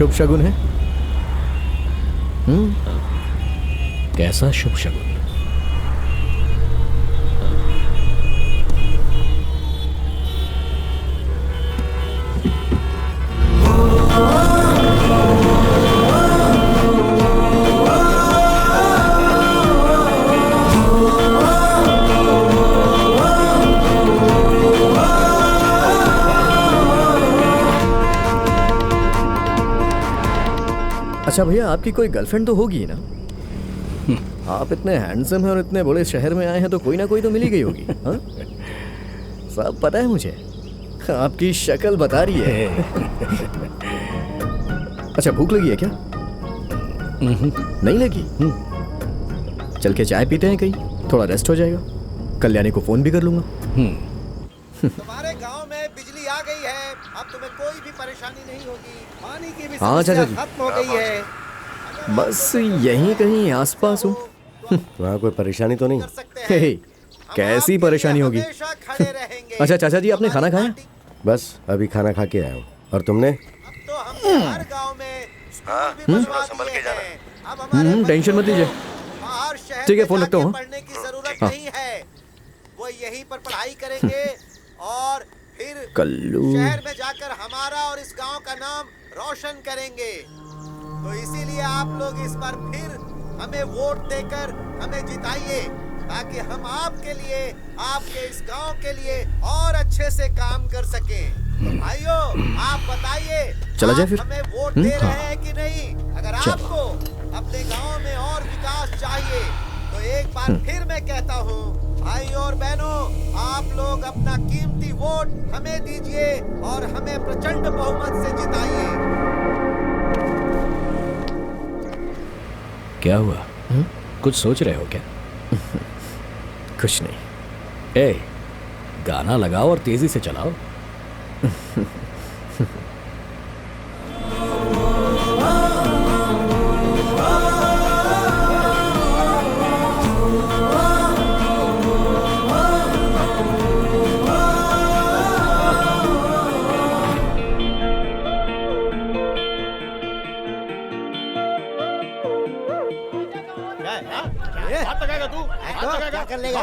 शुभ शगुन है। कैसा शुभ शगुन? अच्छा भैया, आपकी कोई गर्लफ्रेंड तो होगी ना? आप इतने हैंडसम हैं और इतने बड़े शहर में आए हैं तो कोई ना कोई तो मिल ही गई होगी। हाँ, सब पता है मुझे, आपकी शक्ल बता रही है। अच्छा, भूख लगी है क्या? नहीं लगी? चल के चाय पीते हैं कहीं, थोड़ा रेस्ट हो जाएगा। कल्याणी को फोन भी कर लूंगा। तुम्हारे गांव में बिजली आ गई है, अब तुम्हें कोई भी परेशानी नहीं होगी। पानी की भी हाँ समस्या चाचा जी, खत्म हो गई है। बस यहीं कहीं आसपास हूँ। वहाँ कोई परेशानी तो नहीं? कर सकते हे, हैं। हे, कैसी परेशानी होगी? हमेशा खड़े रहेंगे। अच्छा चाचा जी, आपने खाना खाया? बस अभी खाना खा के आया हूँ। और तुमने? अब तो हमने हर गांव में स्कूल भी बनवा दिए हैं। अब हमारे टेंशन मत लीजिए। बाहर शहर ठीक है, में फोन रखता जाके हूँ। पढ़ने की जरूरत हाँ। नहीं है, वो यहीं पर पढ़ाई करेंगे और फिर कल्लू। शहर में जाकर हमारा और इस गांव का नाम रोशन करेंगे। तो इसीलिए आप लोग इस बार फिर हमें वोट देकर हमें जिताइए, ताकि हम आपके लिए, आपके इस गांव के लिए और अच्छे से काम कर सकें। तो भाइयों, आप बताइए, चला जाए आप फिर? हमें वोट दे रहे हैं कि नहीं? अगर आपको अपने गांव में और विकास चाहिए तो एक बार फिर मैं कहता हूँ, भाई और बहनों, आप लोग अपना कीमती वोट हमें दीजिए और हमें प्रचंड बहुमत से जिताइए। क्या हुआ? कुछ सोच रहे हो क्या? कुछ नहीं। ए, गाना लगाओ और तेजी से चलाओ। क्या कर लेगा?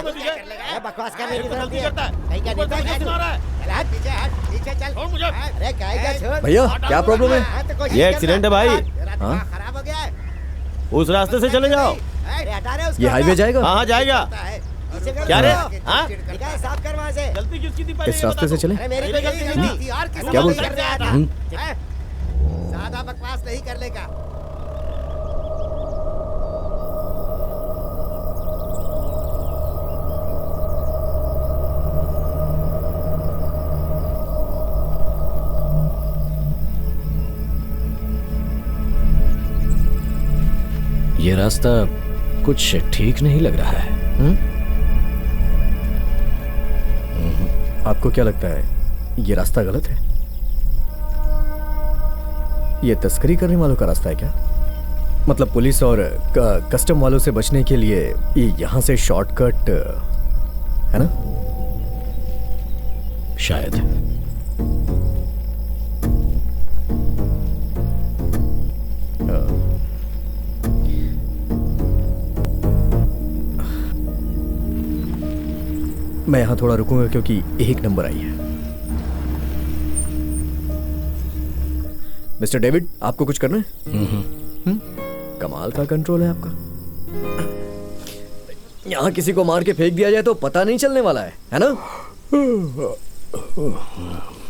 बकवास करने की जरूरत नहीं है। कहीं का नेता है तू? चल हट पीछे, हट पीछे चल। अरे कहीं का छोड़। भैया, क्या प्रॉब्लम है? हाँ, तो कोशिश ये करना। एक्सीडेंट है भाई। तेरा दिमाग खराब हो गया है। उस रास्ते से चले जाओ। अरे हटा रहे उसको। ये हाईवे जाएगा? हाँ जाएगा। पीछे कर। क्या रे? हाँ? निकाल, साफ कर वहाँ से। गलती किसकी थी? इस रास्ते से चले? अरे मेरी कोई गलती नहीं थी। और किसकी क्या गलती बोलते कर रहा था? हैं? ज्यादा बकवास नहीं करने का। ये रास्ता कुछ ठीक नहीं लग रहा है। आपको क्या लगता है ये रास्ता गलत है? ये तस्करी करने वालों का रास्ता है क्या? मतलब पुलिस और कस्टम वालों से बचने के लिए ये यहाँ से शॉर्टकट है ना? शायद। मैं यहाँ थोड़ा रुकूंगा क्योंकि एक नंबर आई है। मिस्टर डेविड, आपको कुछ करना है? कमाल का कंट्रोल है आपका। यहाँ किसी को मार के फेंक दिया जाए तो पता नहीं चलने वाला है ना?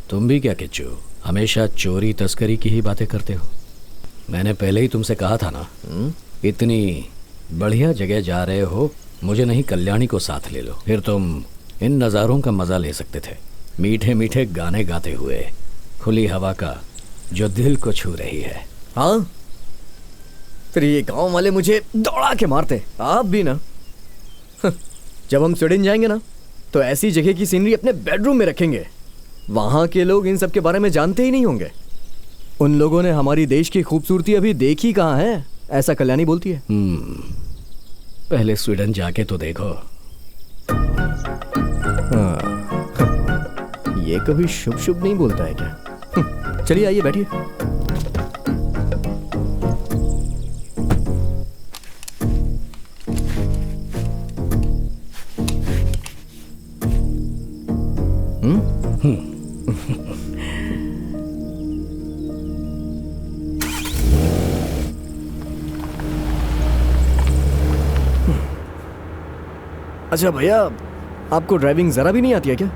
तुम भी क्या किच्चू, हमेशा चोरी तस्करी की ही बातें करते हो। मैंने पहले ही तुमसे कहा था ना, इतनी बढ़िया जगह जा रहे हो, मुझे नहीं कल्याणी को साथ ले लो, फिर तुम इन नज़ारों का मजा ले सकते थे। मीठे मीठे गाने गाते हुए खुली हवा का जो दिल को छू रही है। हाँ, फिर ये गांव वाले मुझे दौड़ा के मारते, आप भी ना। जब हम स्वीडन जाएंगे ना तो ऐसी जगह की सीनरी अपने बेडरूम में रखेंगे। वहां के लोग इन सब के बारे में जानते ही नहीं होंगे। उन लोगों ने हमारी देश की खूबसूरती अभी देखी कहाँ है, ऐसा कल्याणी बोलती है। पहले स्वीडन जाके तो देखो। ये कभी शुभ शुभ नहीं बोलता है क्या? चलिए आइए बैठिए। अच्छा भैया, आपको ड्राइविंग जरा भी नहीं आती है क्या?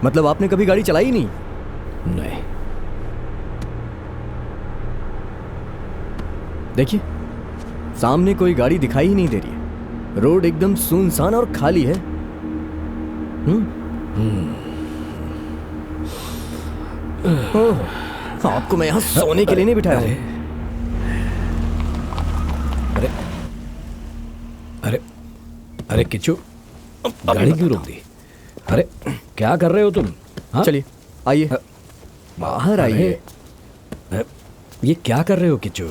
मतलब आपने कभी गाड़ी चलाई ही नहीं? नहीं। देखिए, सामने कोई गाड़ी दिखाई ही नहीं दे रही है, रोड एकदम सुनसान और खाली है। ओह, आपको मैं यहाँ सोने के लिए नहीं बिठाया हूँ। अरे अरे अरे किच्चू, गाड़ी क्यों रोक दी? अरे क्या कर रहे हो तुम? हाँ? चलिए आइए, बाहर आइए। ये क्या कर रहे हो किच्चू?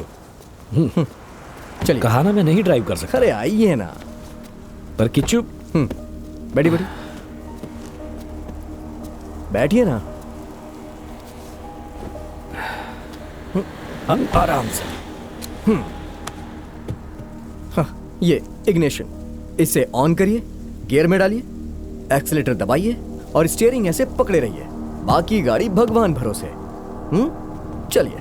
चलिए। कहा ना मैं नहीं ड्राइव कर सकता। अरे आइए ना। पर किच्चू, बैठिए बैठिए, बैठिए ना। आराम से। हाँ, ये इग्निशन, इसे ऑन करिए, गियर में डालिए, एक्सीलेटर दबाइए और स्टीयरिंग ऐसे पकड़े रहिए। बाकी गाड़ी भगवान भरोसे। चलिए,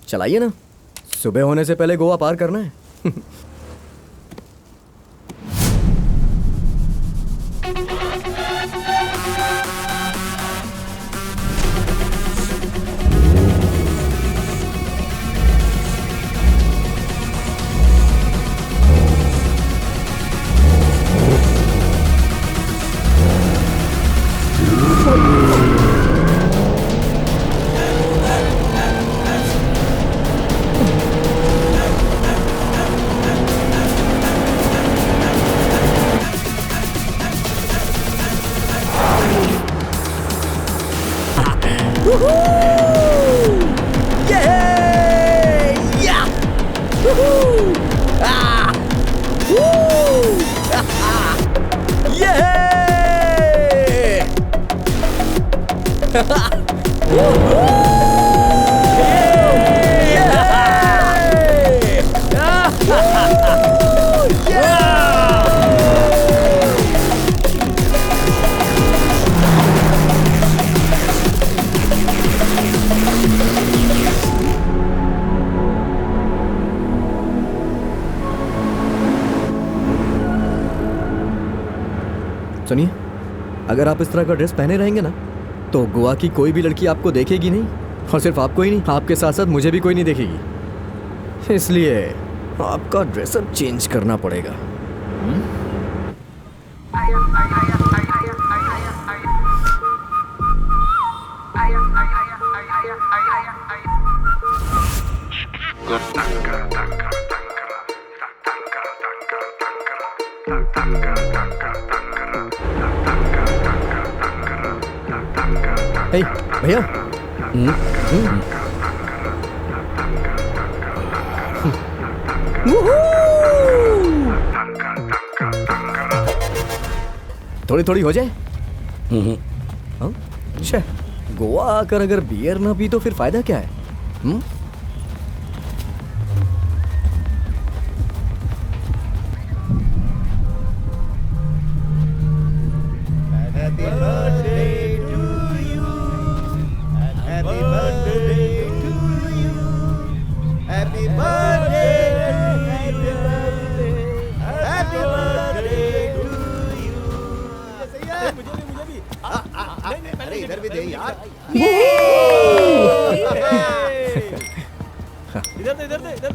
चलाइए ना, सुबह होने से पहले गोवा पार करना है। सुनिए, अगर आप इस तरह का ड्रेस पहने रहेंगे ना, तो गोवा की कोई भी लड़की आपको देखेगी नहीं, और सिर्फ आपको ही नहीं, आपके साथ साथ मुझे भी कोई नहीं देखेगी। इसलिए आपका ड्रेसअप चेंज करना पड़ेगा। हे भैया, थोड़ी थोड़ी हो जाए। हाँ? अच्छा, गोवा आकर अगर बियर ना पी तो फिर फायदा क्या है? इधर भी दे यार। इधर दे।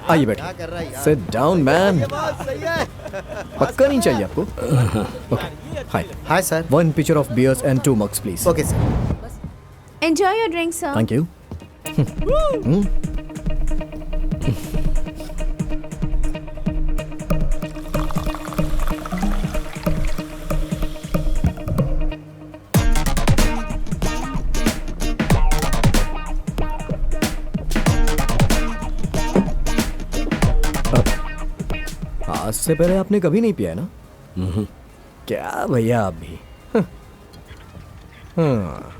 आइए बैठिए। क्या कर रहा है यार? Sit down man. सही है। पक्का नहीं चाहिए आपको? Okay, hi hi sir. 1 pitcher of beers and 2 mugs please. Okay sir. Enjoy your drink, sir. Thank you. आज से पहले आपने कभी नहीं पिया है ना? क्या भैया आप भी? हाँ।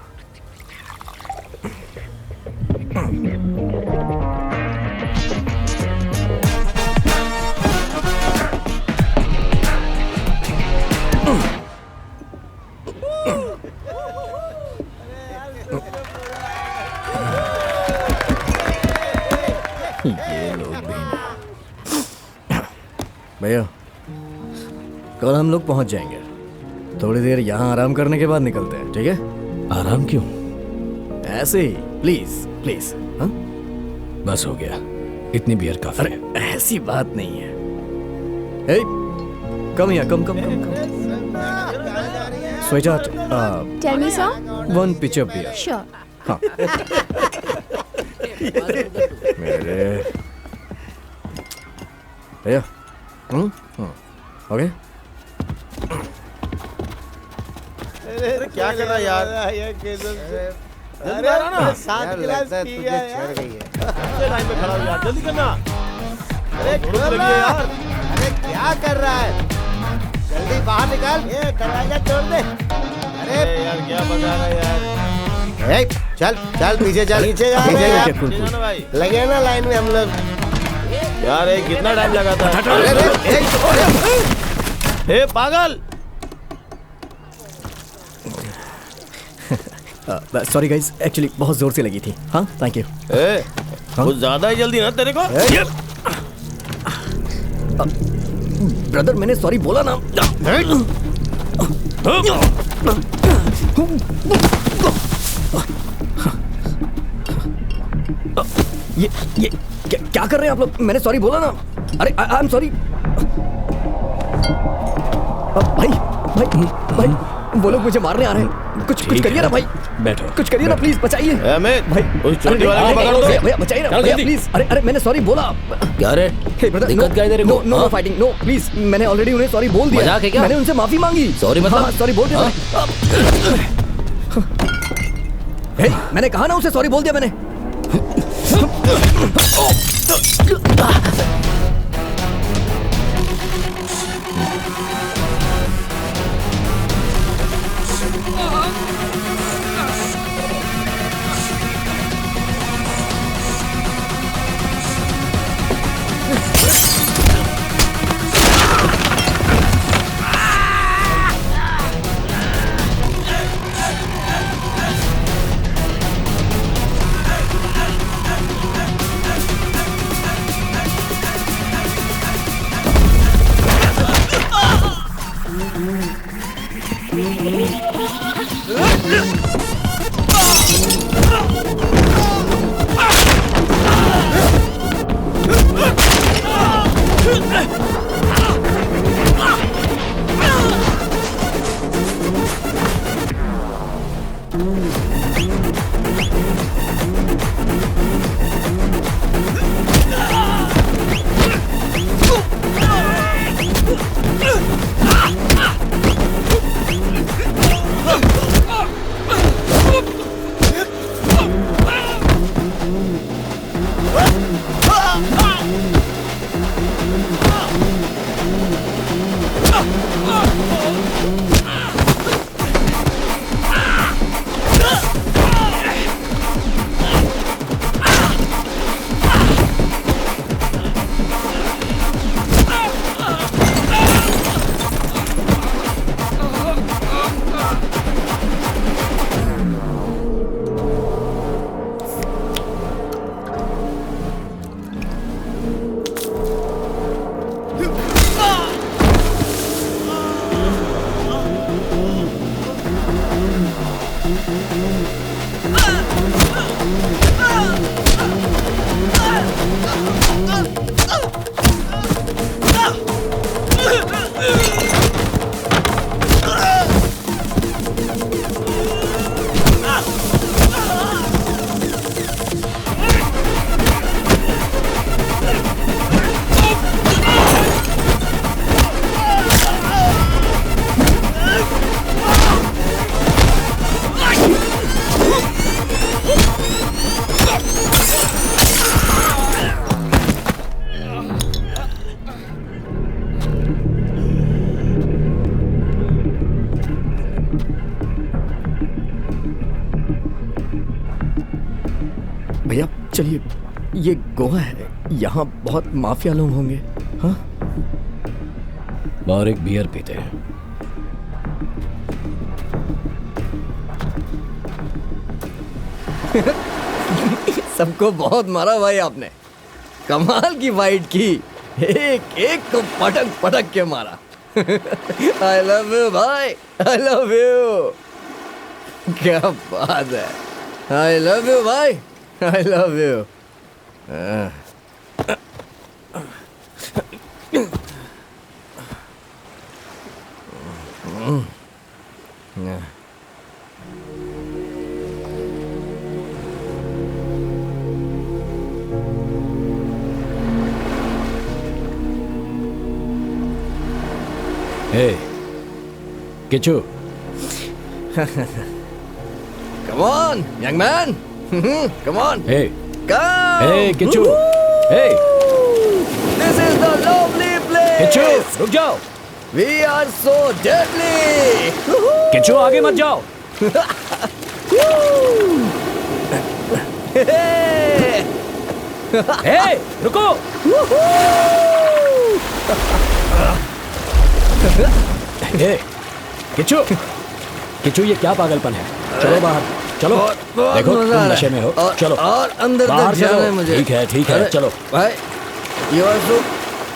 ये भैया कल हम लोग पहुंच जाएंगे। थोड़ी देर यहाँ आराम करने के बाद निकलते हैं, ठीक है? आराम क्यों? ऐसे ही, प्लीज प्लीज। हाँ, बस हो गया, इतनी बियर काफी अरे है। ऐसी बात नहीं है। हे, कम यहाँ, come come come come. Sweetheart, Tell me, sir. 1 pitcher beer। Sure. हाँ। मेरे भैया, ओके। अरे क्या कर रहा है यार? जल्दी आ रहा ना? 7 गिलास पी गया यार। कितने टाइम में खड़ा हो यार, जल्दी करना। अरे भूख लगी है यार। अरे क्या कर रहा है? जल्दी बाहर निकाल। ये दरवाजा तोड़ दे। अरे यार क्या बता रहा है यार। ए, चल चल पीछे चल। पीछे जा, पीछे जा। पीछे जाना भाई। लगे ना लाइन में हम लोग। यार ये कितना टाइम लगाता है? अरे अरे, ए, ए पागल। सॉरी गाइस, एक्चुअली बहुत जोर से लगी थी। हाँ, थैंक यू। ए, कुछ ज्यादा ही जल्दी ना तेरे को। ब्रदर, मैंने सॉरी बोला ना। ये क्या कर रहे हैं आप लोग? मैंने सॉरी बोला ना। अरे आई एम सॉरी। भाई भाई भाई, वो लोग मुझे मारने आ रहे हैं। कुछ करिए ना भाई। बैठो। कुछ करिए ना प्लीज, बचाइए अमित, भाई। उस चोटी वाले को पकड़ो। भैया भैया, बचाइए ना चल भैया जल्दी। प्लीज। अरे अरे, मैंने सॉरी बोला। क्या रे? हे ब्रदर, दिक्कत क्या है तेरे को? नो हाँ? Fighting, no please. मैंने ऑलरेडी उन्हें सॉरी बोल दिया। मजाक है क्या? मैंने उनसे माफी मांगी। Sorry मतलब? हाँ, सॉरी बोल दिया मैंने। हे, मैंने कहा ना, उसे सॉरी बोल दिया मैंने। भैया चलिए, ये गोवा है, यहाँ बहुत माफिया लोग होंगे। हाँ, और एक बियर पीते हैं। सबको बहुत मारा भाई आपने। कमाल की फाइट की। एक एक को पटक पटक के मारा। आई लव यू भाई, आई लव यू। क्या बात है, आई लव यू भाई, I love you. Hey Kichu, Come on, young man. Come on. Hey Come. Hey Kichu, hey This is the lovely place. Kichu रुक जाओ, We are so deadly. Kichu आगे मत जाओ। Hey. हे रुको, हे किचू, किचू ये क्या पागलपन है? चलो बाहर, चलो। बहुत देखो मजा तुम आ रहा नशे है। में हो, और- चलो और अंदर बाहर तक जाना है चलो। मुझे। ठीक है अरे, चलो। भाई, you are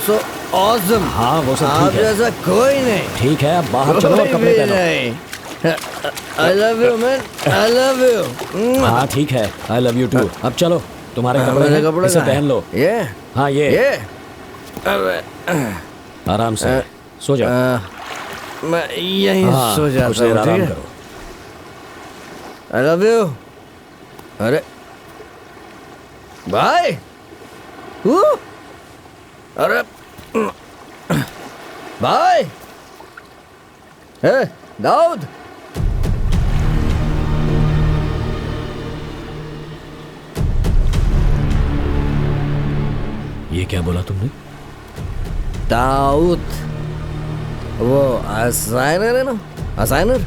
so awesome. हाँ वो सब आप ठीक है, जैसा कोई नहीं। ठीक है, अब बाहर चलो और कोई कपड़े भी पहनो। नहीं। I love you man, I love you. हाँ ठीक है, आई लव यू टू। अब चलो, तुम्हारे कपड़े मेरे हैं, कपड़े इसे कहाँ हैं? पहन लो। ये हाँ ये अबे, आराम से सो जाओ। मैं यहीं हाँ, सो कुछ जाता देर हूँ, आराम ठीक है? करो। I love you. अरे भाई, अरे भाई, दाऊद, ये क्या बोला तुमने? दाऊद, वो असाइनर है ना, असाइनर,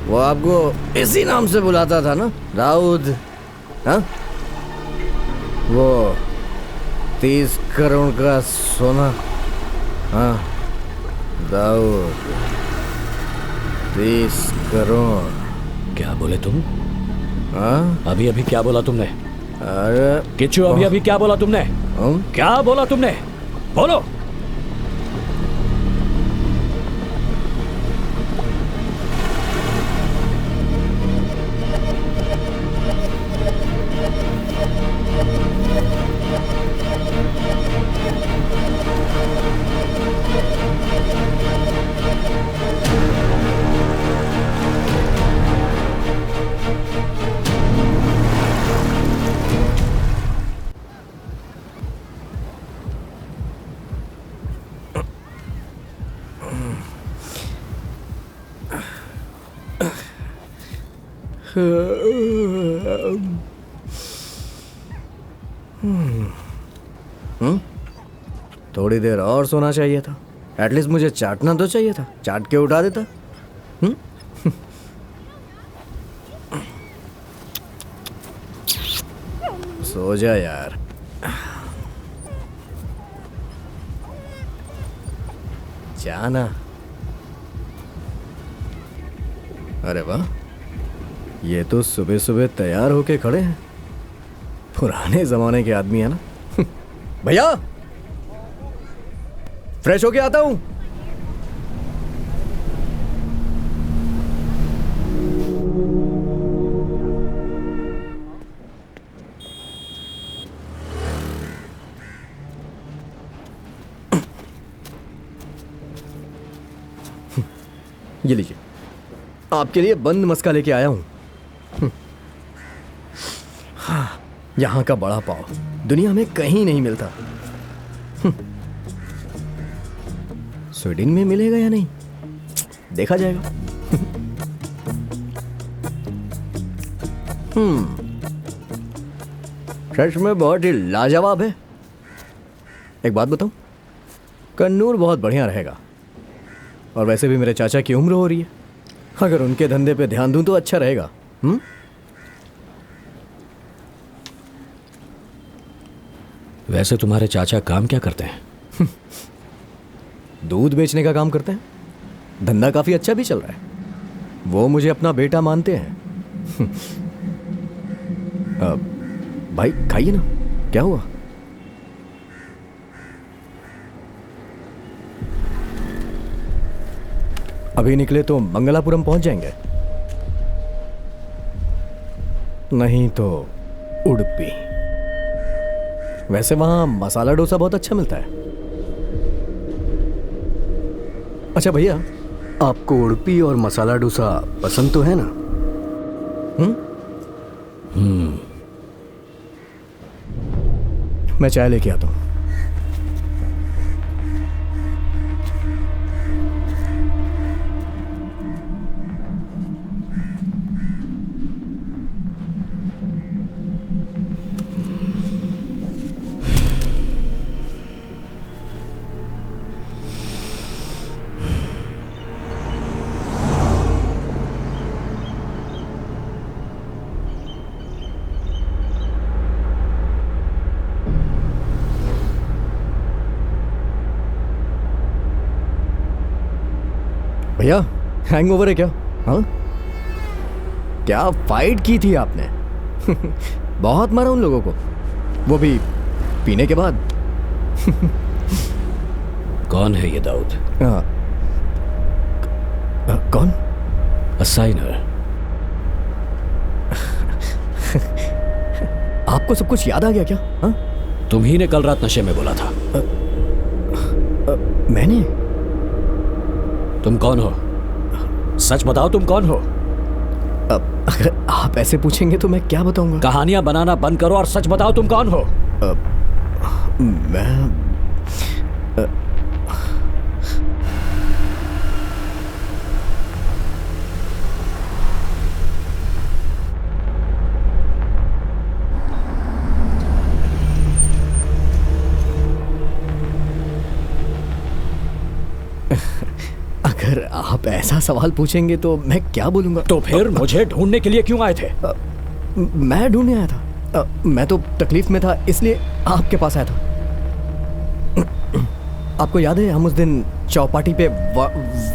वो आपको इसी नाम से बुलाता था ना, दाऊद। हाँ, वो 30 करोड़ का सोना। हाँ दाऊद, 30 करोड़। क्या बोले तुम? हाँ अभी अभी क्या बोला तुमने? अरे किच्चू अभी अभी क्या बोला तुमने? क्या बोला तुमने? बोलो। थोड़ी देर और सोना चाहिए था। एटलीस्ट मुझे चाटना तो चाहिए था, चाट के उठा देता। सो जा यार। जाना। अरे वाह, ये तो सुबह सुबह तैयार होके खड़े हैं। पुराने जमाने के आदमी है ना। भैया, फ्रेश होके आता हूं। ये लीजिए, आपके लिए बंद मस्का लेके आया हूं। हाँ, यहां का बड़ा पाव दुनिया में कहीं नहीं मिलता। स्वीडन में मिलेगा या नहीं, देखा जाएगा। फ्रेश में बहुत ही लाजवाब है। एक बात बताऊं, कन्नूर बहुत बढ़िया रहेगा। और वैसे भी मेरे चाचा की उम्र हो रही है, अगर उनके धंधे पे ध्यान दूं तो अच्छा रहेगा। वैसे तुम्हारे चाचा काम क्या करते हैं? दूध बेचने का काम करते हैं। धंधा काफी अच्छा भी चल रहा है। वो मुझे अपना बेटा मानते हैं। भाई खाइए ना, क्या हुआ? अभी निकले तो मंगलापुरम पहुंच जाएंगे, नहीं तो उडुपी। वैसे वहां मसाला डोसा बहुत अच्छा मिलता है। अच्छा भैया, आपको उडुपी और मसाला डोसा पसंद तो है ना? मैं चाय लेके आता हूं। भैया, हैंगओवर है क्या? हाँ, क्या फाइट की थी आपने? बहुत मारा उन लोगों को, वो भी पीने के बाद। कौन है ये दाऊद? कौन? असाइनर। आपको सब कुछ याद आ गया क्या? हाँ? तुम ही ने कल रात नशे में बोला था। मैंने? तुम कौन हो? सच बताओ, तुम कौन हो? अगर आप ऐसे पूछेंगे तो मैं क्या बताऊंगा? कहानियां बनाना बंद करो और सच बताओ, तुम कौन हो? मैं अगर आप ऐसा सवाल पूछेंगे तो मैं क्या बोलूंगा? तो फिर मुझे ढूंढने के लिए क्यों आए थे? मैं ढूंढने आया था। मैं तो तकलीफ में था, इसलिए आपके पास आया था। आपको याद है हम उस दिन चौपाटी पे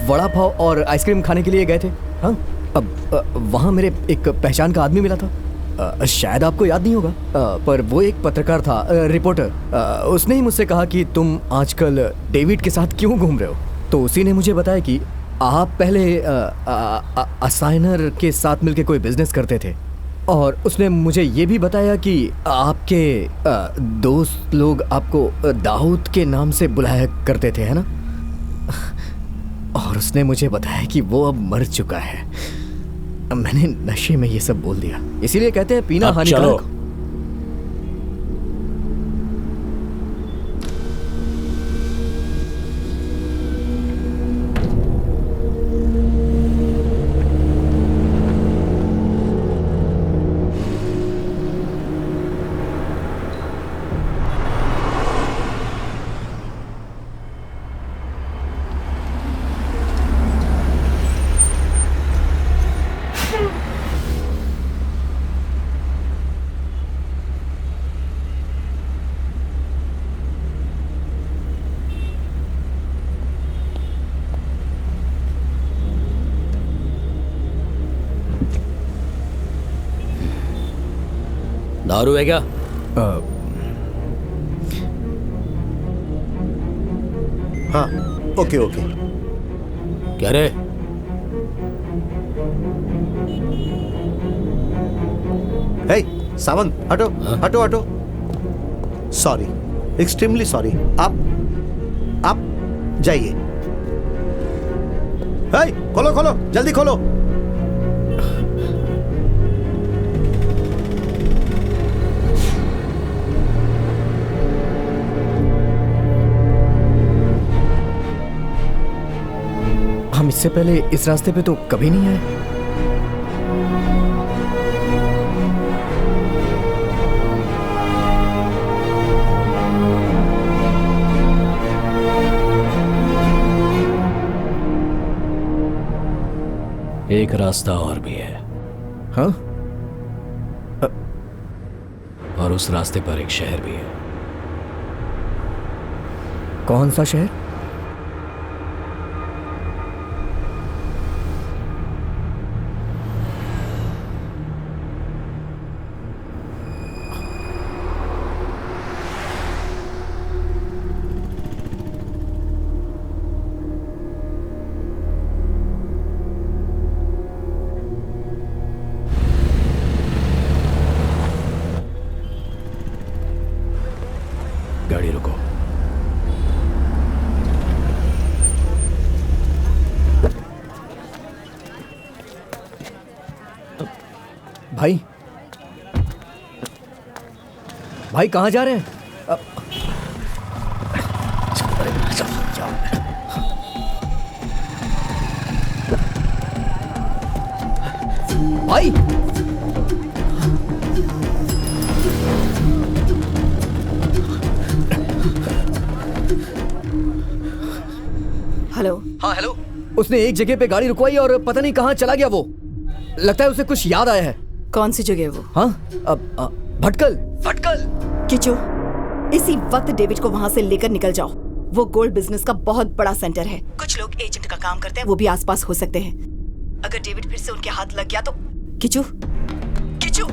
वड़ा पाव और आइसक्रीम खाने के लिए गए थे? हाँ, अब वहाँ मेरे एक पहचान का आदमी मिला था। शायद आपको याद नहीं होगा, पर वो एक पत्रकार था, रिपोर्टर। उसने ही मुझसे कहा कि तुम आजकल डेविड के साथ क्यों घूम रहे हो। तो उसी ने मुझे बताया कि आप पहले असाइनर के साथ मिलकर कोई बिजनेस करते थे, और उसने मुझे ये भी बताया कि आपके दोस्त लोग आपको दाऊद के नाम से बुलाया करते थे, है ना? और उसने मुझे बताया कि वो अब मर चुका है। मैंने नशे में ये सब बोल दिया, इसीलिए कहते हैं पीना हानिकारक। दारू है क्या? हाँ, ओके ओके। क्या रे? हे सावंत, हटो हटो हटो। Sorry, extremely sorry. आप जाइए। हे, खोलो खोलो, जल्दी खोलो। हम इससे पहले इस रास्ते पे तो कभी नहीं आए। एक रास्ता और भी है। हाँ? और उस रास्ते पर एक शहर भी है। कौन सा शहर? भाई कहाँ जा रहे हैं? भाई हेलो। हाँ हेलो। उसने एक जगह पे गाड़ी रुकवाई और पता नहीं कहाँ चला गया वो। लगता है उसे कुछ याद आया है। कौन सी जगह है वो? हाँ भटकल भटकल। किचू, इसी वक्त डेविड को वहाँ से लेकर निकल जाओ। वो गोल्ड बिजनेस का बहुत बड़ा सेंटर है। कुछ लोग एजेंट का काम करते हैं, वो भी आसपास हो सकते हैं। अगर डेविड फिर से उनके हाथ लग गया तो किचू किचू।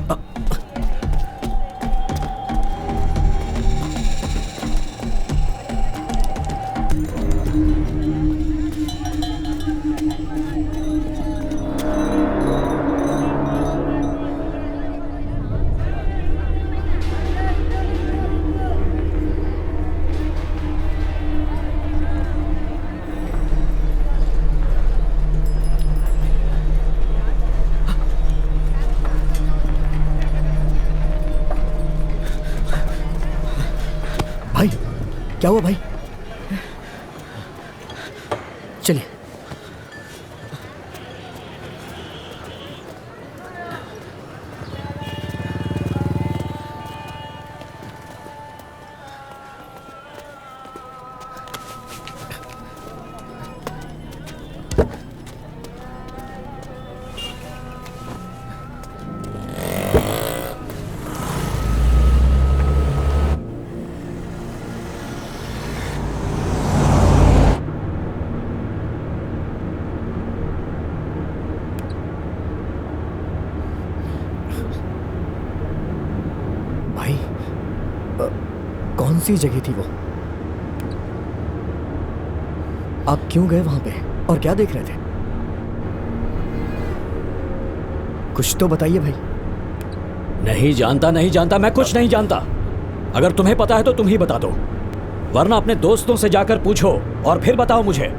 भाई क्या हुआ भाई? चलिए। भाई कौन सी जगह थी वो? आप क्यों गए वहां पे और क्या देख रहे थे? कुछ तो बताइए भाई। नहीं जानता, नहीं जानता, मैं कुछ नहीं जानता। अगर तुम्हें पता है तो तुम ही बता दो, वरना अपने दोस्तों से जाकर पूछो और फिर बताओ मुझे।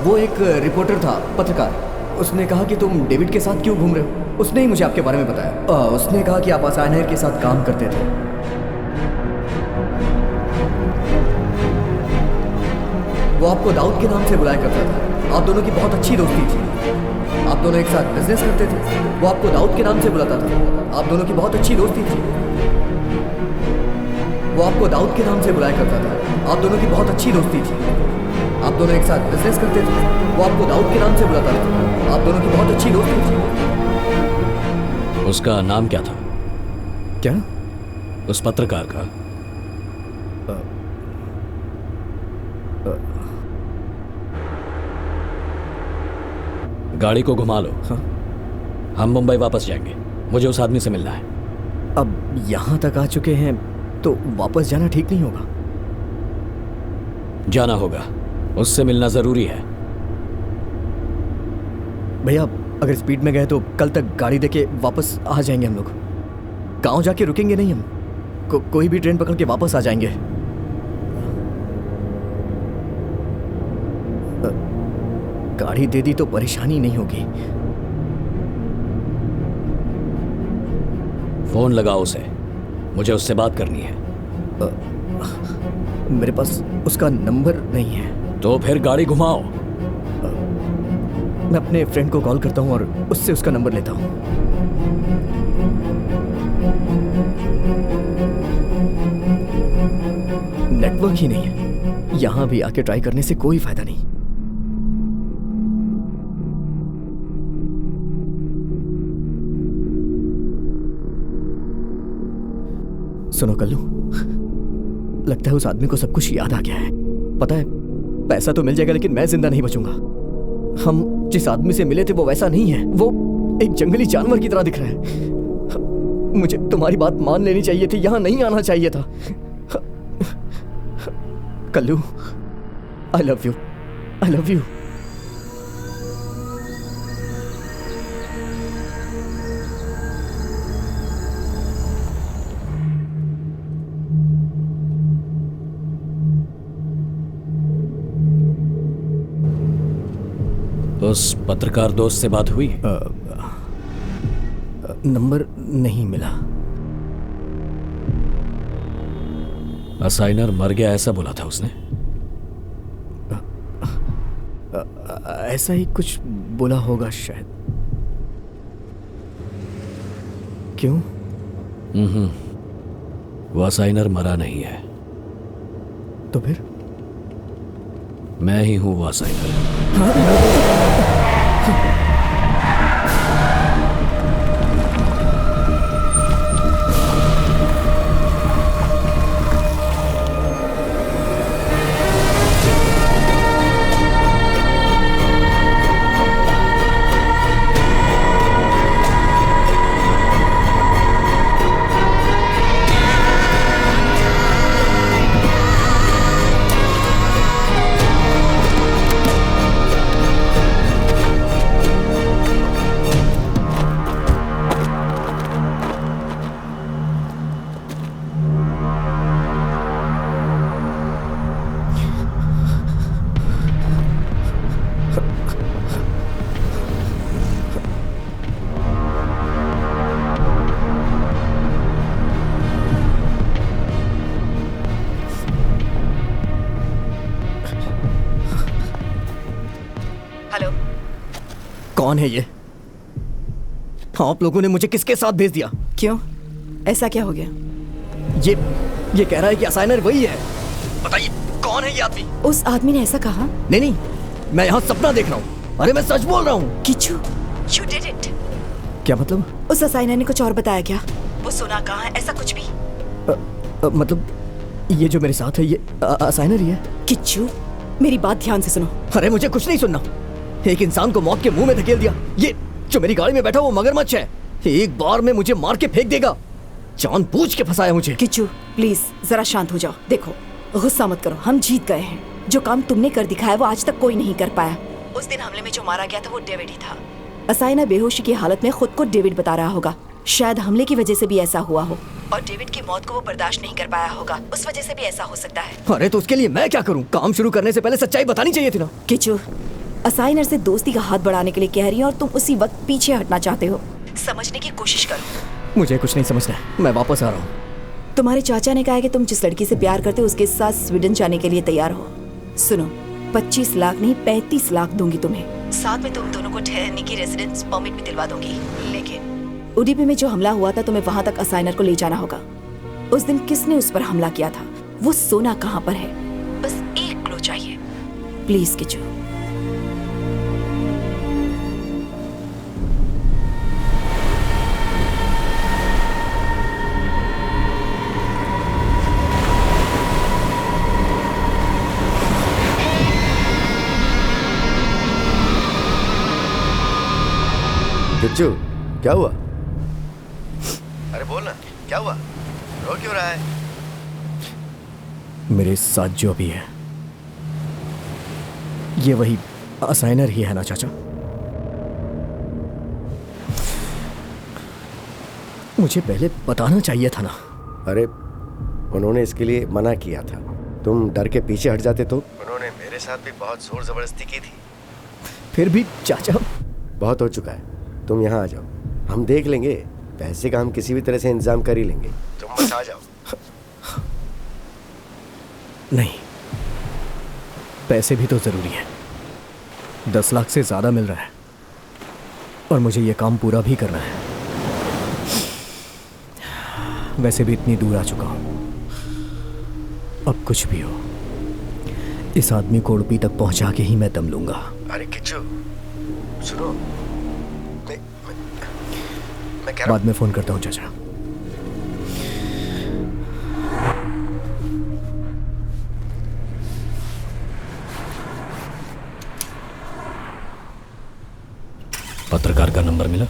वो एक रिपोर्टर था, पत्रकार। उसने कहा कि तुम डेविड के साथ क्यों घूम रहे हो। उसने ही मुझे आपके बारे में बताया। उसने कहा कि आप आसानहर के साथ काम करते थे। वो आपको दाऊद के नाम से बुलाया करता था। आप दोनों की बहुत अच्छी दोस्ती थी। आप दोनों एक साथ बिजनेस करते थे। वो आपको दाऊद के नाम से बुलाता था। आप दोनों की बहुत अच्छी दोस्ती थी। वो आपको दाऊद के नाम से बुलाया करता था। आप दोनों की बहुत अच्छी दोस्ती थी। आप दोनों एक साथ बिजनेस करते थे। वो आपको दाऊद के नाम से बुलाता था। आप दोनों की बहुत अच्छी दोस्ती थी। उसका नाम क्या था? क्या? उस पत्रकार का? गाड़ी को घुमा लो। हाँ? हम मुंबई वापस जाएंगे। मुझे उस आदमी से मिलना है। अब यहाँ तक आ चुके हैं तो वापस जाना ठीक नहीं होगा। जाना होगा, उससे मिलना जरूरी है। भैया अगर स्पीड में गए तो कल तक गाड़ी देके वापस आ जाएंगे हम लोग। गांव जाके रुकेंगे नहीं हम। कोई भी ट्रेन पकड़ के वापस आ जाएंगे। गाड़ी दे दी तो परेशानी नहीं होगी। फोन लगाओ उसे, मुझे उससे बात करनी है। मेरे पास उसका नंबर नहीं है। तो फिर गाड़ी घुमाओ। मैं अपने फ्रेंड को कॉल करता हूँ और उससे उसका नंबर लेता हूँ। नेटवर्क ही नहीं है। यहां भी आके ट्राई करने से कोई फायदा नहीं। सुनो कल्लू, लगता है उस आदमी को सब कुछ याद आ गया है। पता है, पैसा तो मिल जाएगा लेकिन मैं जिंदा नहीं बचूंगा। हम जिस आदमी से मिले थे वो वैसा नहीं है। वो एक जंगली जानवर की तरह दिख रहा है। मुझे तुम्हारी बात मान लेनी चाहिए थी, यहां नहीं आना चाहिए था। Kallu, I love you, I love you. उस पत्रकार दोस्त से बात हुई? नंबर नहीं मिला। असाइनर मर गया ऐसा बोला था उसने। ऐसा ही कुछ बोला होगा शायद। क्यों? वो असाइनर मरा नहीं है। तो फिर? मैं ही हूं वो असाइनर। हेलो, कौन है ये? आप लोगों ने मुझे किसके साथ भेज दिया? क्यों? ऐसा क्या हो गया? ये कह रहा है कि असाइनर वही है। बताइए कौन है ये आदमी? उस आदमी ने ऐसा कहा? नहीं, मैं यहाँ सपना देख रहा हूँ। अरे मैं सच बोल रहा हूँ। Kichchu, you did it। क्या मतलब? उस असाइनर ने कुछ और बताया क्या? वो सोना कहाँ है, ऐसा कुछ भी? मतलब ये जो मेरे साथ है ये असाइनर ही है? किच्चू, मेरी बात ध्यान से सुनो। अरे मुझे कुछ नहीं सुनना। एक इंसान को मौत के मुंह में धकेल दिया। ये जो मेरी गाड़ी में बैठा वो मगरमच्छ है। एक बार में मुझे मार के फेंक देगा। जानबूझ के फंसाया मुझे। किच्चू प्लीज जरा शांत हो जाओ। देखो, गुस्सा मत करो, हम जीत गए हैं। जो काम तुमने कर दिखाया वो आज तक कोई नहीं कर पाया। उस दिन हमले में जो मारा गया था वो डेविड ही था। असाइना बेहोशी की हालत में खुद को डेविड बता रहा होगा। शायद हमले की वजह से भी ऐसा हुआ हो और डेविड की मौत को वो बर्दाश्त नहीं कर पाया होगा। उस वजह से भी ऐसा हो सकता है। अरे तो उसके लिए मैं क्या करूं? काम शुरू करने से पहले सच्चाई बतानी चाहिए थी ना। किच्चू, असाइनर से दोस्ती का हाथ बढ़ाने के लिए कह रही है और तुम उसी वक्त पीछे हटना चाहते हो। समझने की कोशिश करो। मुझे कुछ नहीं समझना है, मैं वापस आ रहा हूँ। तुम्हारे चाचा ने कहा है कि तुम जिस लड़की से प्यार करते हो उसके साथ स्वीडन जाने के लिए तैयार हो। सुनो, 25 लाख नहीं 35 लाख दूंगी तुम्हें। साथ में तुम दोनों को ठहरने की रेजिडेंस परमिट भी दिलवा दूंगी। लेकिन उडीपी में जो हमला हुआ था तुम्हें वहां तक असाइनर को ले जाना होगा। उस दिन किसने उस पर हमला किया था? वो सोना कहाँ पर है? बस एक क्लू चाहिए प्लीज किच्चू। किच्चू, क्या हुआ? अरे बोल ना, क्या हुआ? रो क्यों रहा है? मेरे साथ जो भी है ये वही असाइनर ही है ना चाचा? मुझे पहले बताना चाहिए था ना। अरे उन्होंने इसके लिए मना किया था। तुम डर के पीछे हट जाते तो। उन्होंने मेरे साथ भी बहुत जोर जबरदस्ती की थी। फिर भी चाचा, बहुत हो चुका है, तुम यहाँ आ जाओ, हम देख लेंगे। पैसे का हम किसी भी तरह से इंतजाम कर ही लेंगे। तुम बस आ जाओ। नहीं, पैसे भी तो जरूरी है। 10 लाख से ज्यादा मिल रहा है और मुझे ये काम पूरा भी करना है। वैसे भी इतनी दूर आ चुका हूं। अब कुछ भी हो, इस आदमी को उडुपी तक पहुंचा के ही मैं दम लूंगा। अरे किच्चू सुनो, मैं कह रहा बाद में फोन करता हूं चाचा। पत्रकार का नंबर मिला?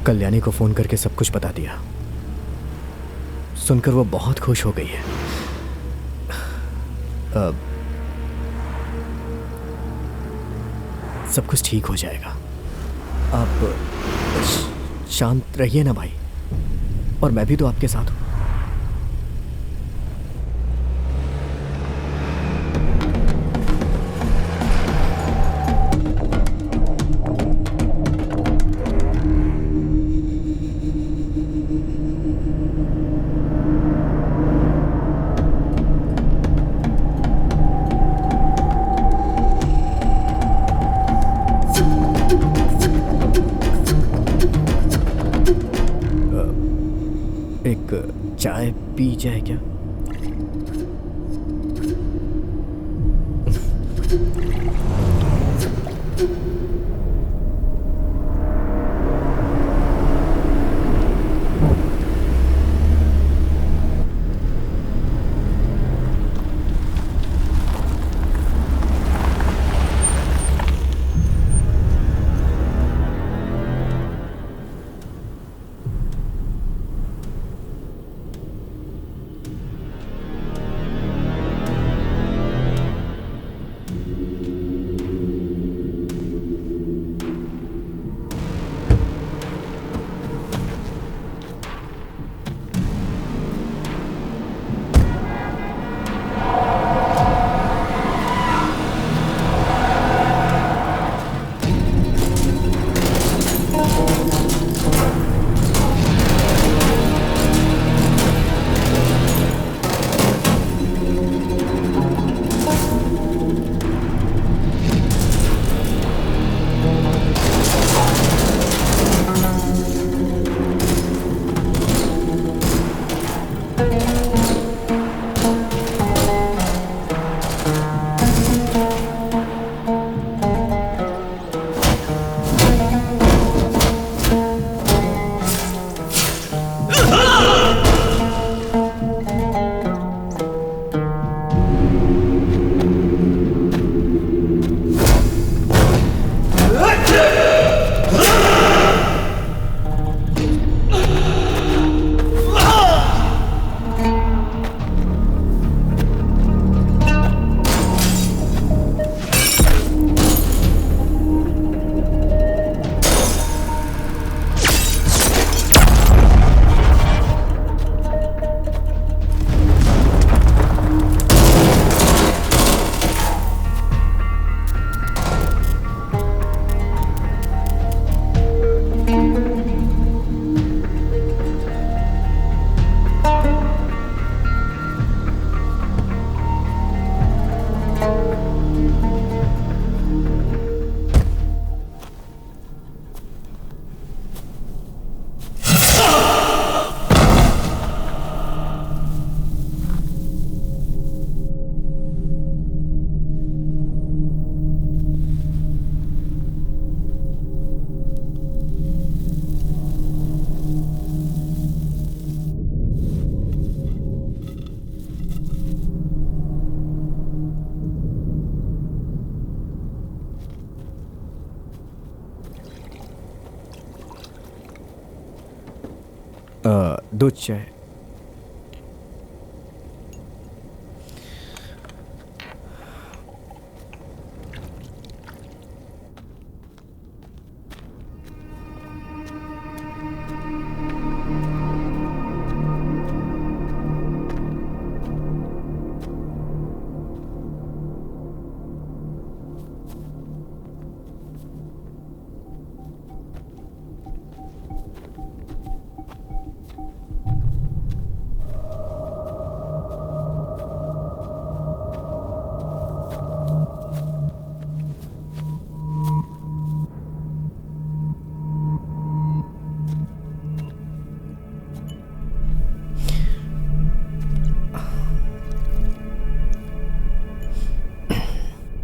कल्याणी को फोन करके सब कुछ बता दिया। सुनकर वो बहुत खुश हो गई है। अब सब कुछ ठीक हो जाएगा। आप शांत रहिए ना भाई, और मैं भी तो आपके साथ हूं। एक चाय पी जाए क्या? दूध चाय।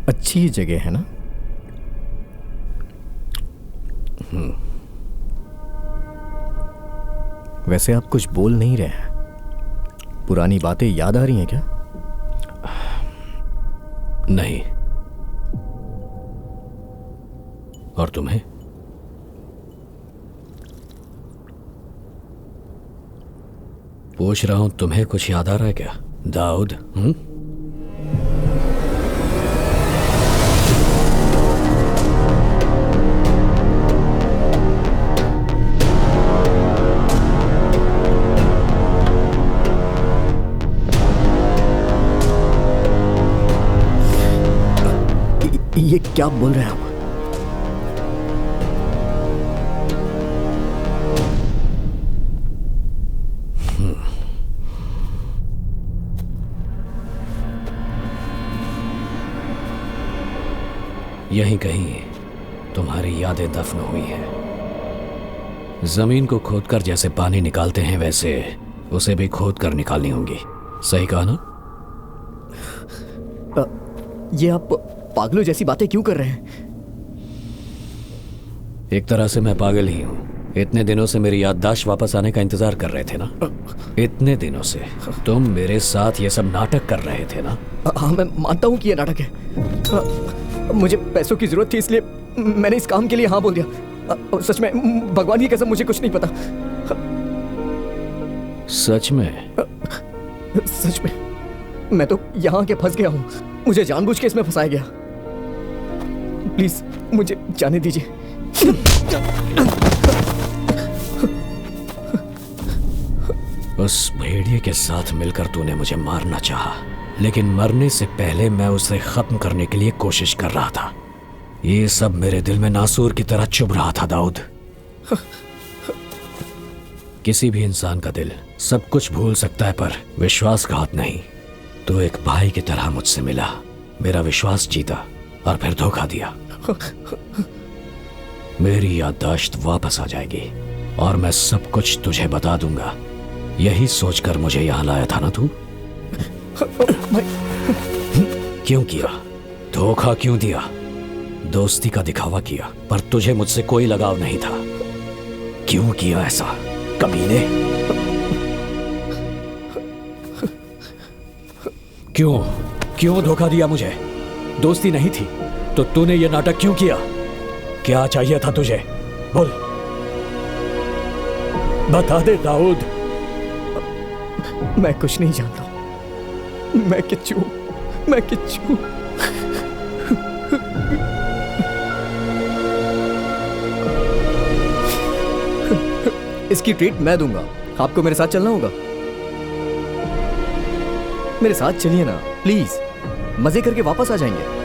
अच्छी जगह है ना? वैसे आप कुछ बोल नहीं रहे हैं। पुरानी बातें याद आ रही हैं क्या? नहीं। और तुम्हें? पूछ रहा हूं, तुम्हें कुछ याद आ रहा है क्या दाऊद? ये क्या बोल रहे हैं आप? यहीं कहीं तुम्हारी यादें दफन हुई हैं। जमीन को खोदकर जैसे पानी निकालते हैं वैसे उसे भी खोद कर निकालनी होगी। सही कहा ना? ये आप पागलों जैसी बातें क्यों कर रहे हैं? एक तरह से मैं पागल ही हूं। इतने दिनों से मेरी याददाश्त वापस आने का इंतजार कर रहे थे ना? इतने दिनों से तुम मेरे साथ ये सब नाटक कर रहे थे ना? हाँ, मैं मानता हूँ कि ये नाटक है। मुझे पैसों की जरूरत थी इसलिए मैंने इस काम के लिए हाँ बोल दिया। सच में भगवान की कसम मुझे कुछ नहीं पता। सच में? सच में मैं तो यहाँ के फंस गया हूँ। मुझे जानबूझ के इसमें फंसाया गया। प्लीज मुझे जाने दीजिए। उस भेड़िए के साथ मिलकर तूने मुझे मारना चाहा, लेकिन मरने से पहले मैं उसे खत्म करने के लिए कोशिश कर रहा था। ये सब मेरे दिल में नासूर की तरह चुभ रहा था दाऊद। किसी भी इंसान का दिल सब कुछ भूल सकता है पर विश्वासघात नहीं। तो एक भाई की तरह मुझसे मिला, मेरा विश्वास जीता और फिर धोखा दिया। मेरी याददाश्त वापस आ जाएगी और मैं सब कुछ तुझे बता दूंगा। यही सोचकर मुझे यहां लाया था ना तू? क्यों किया? धोखा क्यों दिया? दोस्ती का दिखावा किया पर तुझे मुझसे कोई लगाव नहीं था। क्यों किया ऐसा कमीने? क्यों धोखा दिया मुझे? दोस्ती नहीं थी तो तूने ये नाटक क्यों किया? क्या चाहिए था तुझे? बोल, बता दे दाऊद। मैं कुछ नहीं जानता। मैं किच्चू। इसकी ट्रीट मैं दूंगा। आपको मेरे साथ चलना होगा। मेरे साथ चलिए ना प्लीज। मजे करके वापस आ जाएंगे।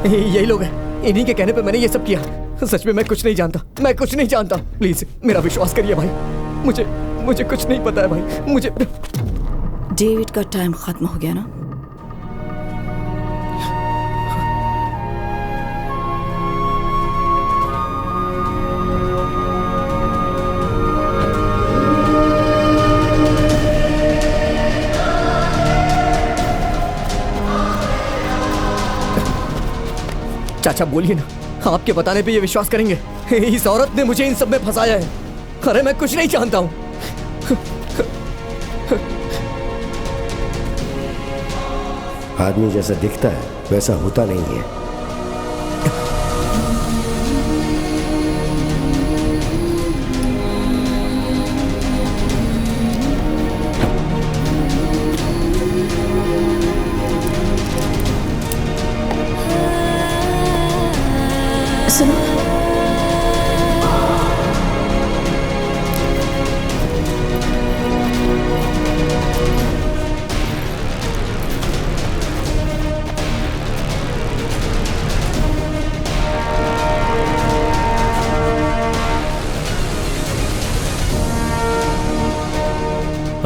यही लोग हैं। इन्हीं के कहने पे मैंने ये सब किया। सच में मैं कुछ नहीं जानता। प्लीज मेरा विश्वास करिए भाई। मुझे कुछ नहीं पता है भाई। मुझे डेविड का टाइम खत्म हो गया ना? चाचा बोलिए ना, आपके बताने पे ये विश्वास करेंगे? इस औरत ने मुझे इन सब में फंसाया है। अरे मैं कुछ नहीं जानता हूं। आदमी जैसा दिखता है वैसा होता नहीं है। सुनो,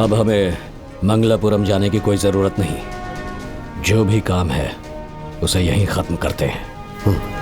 अब हमें मंगलापुरम जाने की कोई जरूरत नहीं। जो भी काम है उसे यहीं खत्म करते हैं।